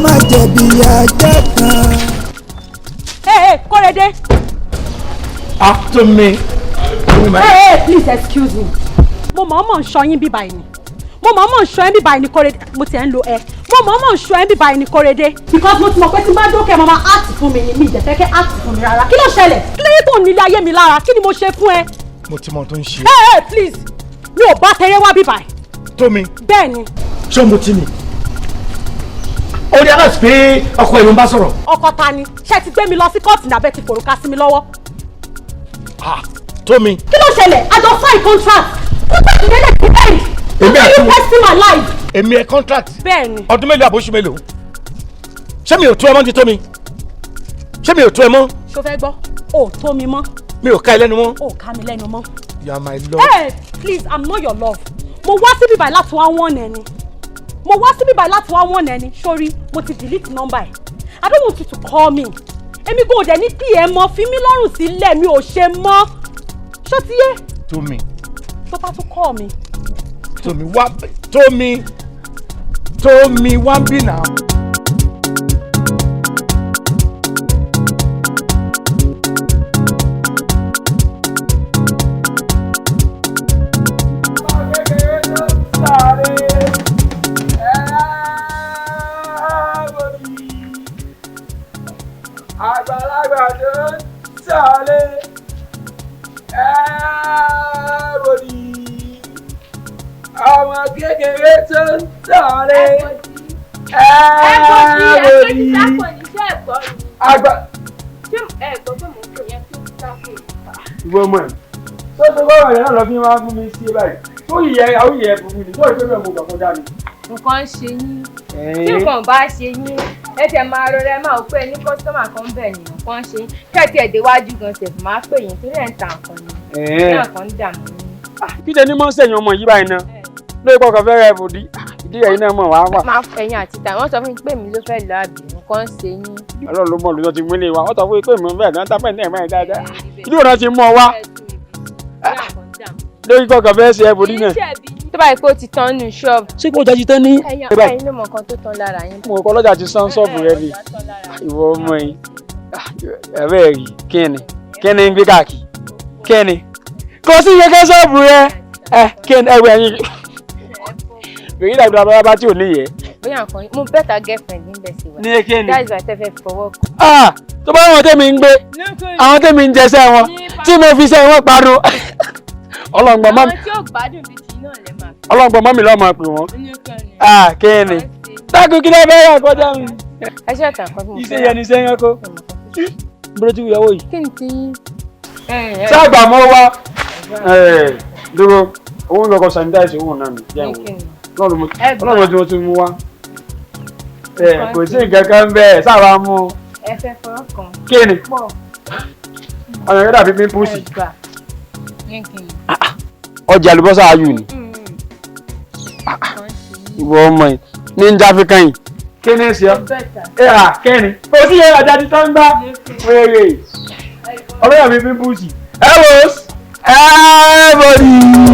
má jẹ̀bi ajẹ́ kan. Hey, Korede. After me. Hey, please excuse me. Mo mọ̀ ń sọ yín bí báyìí ni. Mo mọ̀ ń sọ yín bí báyìí ni Korede. Mo ti ń lo ẹ. Mo mọ̀ ń sọ yín bí báyìí ni Korede. Because mo ti mọ̀ pé tí n bá dókè mo máa act fún mi ni mi ìdẹ̀fẹ́ kẹ́ act fún mi rárá. Kí ló ṣẹlẹ̀? Kí ló yẹ tó nílé ayé mi lára? Kí ni mo ṣe fún ẹ? Mo ti mọ̀ tó ń ṣe. Hey, please. Mi ò bá tẹrẹ wá bí báyìí. Tómi. Bẹ́ẹ̀ni. Ṣé mo ti ní? Ó ní aláṣẹ pé ọkọ ẹ̀ ló ń bá sọ̀rọ̀. Ọkọ ta ni? Ṣé ti gbé mi lọ sí kóòtù ní abẹ́ ti fòrùka sí mi lọ́wọ́? Tómi. Kí ló ṣẹlẹ̀? A jọ sign contract. Contract ìdẹ́lẹ̀ ti end. Èmi àti you wasting my life. Èmi ẹ contract. Bẹ́ẹ̀ni. Ọdún mélòó àbóṣù mélòó? Ṣé mi ò tó ẹ mọ́ ti Tómi? Ṣé mi ò tó ẹ mọ́? Ṣo fẹ́ gbọ́? O tó mi mọ́. Mi ò ká ẹ lẹ́nu mọ́. O ká mi lẹ́nu mọ́. You are my love. Hey, please, I'm not your love. Mo wá síbí báyìí láti wá wọ́n ẹni. Mo wá síbí báyìí láti wá wọ́n ẹni. Sorry, mo ti delete number ẹ̀. I don't want you to call me. Èmi kò dẹ̀ ní PM mọ́, fi mí lọ́rùn sílẹ̀, mi ò ṣe mọ́. Ṣó ti yé? Tómi. Tó bá tún call me. Tómi wá Tómi. Tómi wá ń bì náà. Àgbàlagbà tó ń sáré ẹ̀ẹ́bòdì ọmọ kékeré tó ń sáré ẹ̀ẹ́bòdì àgbà. ìwọ ọmọ ẹ tó tó bá wà yẹn náà lọ fi máa fún mi sí báyìí tó yẹ àwọn yẹ fún mi ní tó ìpínlẹ̀ mo gbà kọjá ni. nǹkan ṣe yín tí nǹkan bá ṣe yín ẹ tẹ máa rọra ẹ máa wò pé ní kọ́sítọ́mà kan bẹ̀ ní nǹkan ṣe yín kẹ́ẹ̀tì ẹ̀dẹ́wájú gan ṣẹ̀fù máa pè yín torí ẹ̀ ń ta nǹkan ni ní nǹkan ń dààmú yín. kí lè ní mọ́ sẹ́yìn ọmọ yìí báyìí náà lórí pọkàn fẹ́ rẹ̀ bòdì ìdí ẹ̀yin náà mọ̀ wá wà. máa ẹ̀yin àti tà wọ́n sọ fún mi pé mi ló fẹ́ lọ àbí nǹkan ṣe yín. ọlọ́run ló mọ̀ lójó ti múlé wa wọ́n sọ fún mi pé mi ò fẹ́ dáńtà pẹ̀ ní ẹ̀mọ́ ẹ̀ dáadáa ìdí òun náà ti mú ọ wá lórí pọkàn fẹ́ ṣe ẹ̀bùdí náà. tó bá yẹ pé ó ti tán nù ṣọ́ọ̀bù. ṣé kò jáde tán ní. ẹ̀yin ló mọ nǹkan tó tán lára yín. mo kọ́ lọ́jà ti sán ṣọ́ọ̀bù rẹ ni ìwọ ọmọ yìí ẹ̀rẹ́ rí kíni ń gbé káàkiri kíni kò sí kẹ́kẹ́ ṣọ́ọ̀bù rẹ kíni ẹ̀wẹ̀ ẹ̀yìn èyí dàbí abárábá tí ò ní yẹ. bóyá nǹkan mo bẹ́tà girlfriend níbẹ̀ sí wa. ní kíni. that is why tẹ́ fẹ́ fọwọ́ kù. tó bá wọn tẹ́mi ń gbé àwọn tẹ́mi ń jẹsẹ́ wọn tí mo fi sẹ́ wọn parun ọlọ́ngbọ̀n mọ́ mi. àwọn tí ò gbádùn bíi ti náà lè máa. ọlọ́ngbọ̀n mọ́ mi lọ́ọ́ máa pè wọ́n. kíni dákú kí ló fẹ́ yà kọjá mi. ẹ ṣe àtàkùn fún mi. iṣẹ́ yẹn ni sẹ́yìn ọkọ. bọ́dọ̀ tí ìyàwó yìí. kí ni ti yín. sáàgbà mọ́ wá dúró òun lọkọ sanitize òun náà mi jẹun ọlọ́run tí wọ́n ti mú wá kò sí nǹkan kan bẹ́ẹ̀ sábà mú. ẹ fẹ́ fọwọ́ kan. kíni ọ̀nà yẹn dàbí pímpúsì. ọjà àlùbọ́sà ayù ni ìwọ ọmọ yìí ní ń jáfe kan yìí. kíni ṣe ọ kíni kò sí yẹn àjáde tó ń gbá wèrè ọlọ́yà mi pímpúsì ẹ wò ó ẹ bọ̀dì.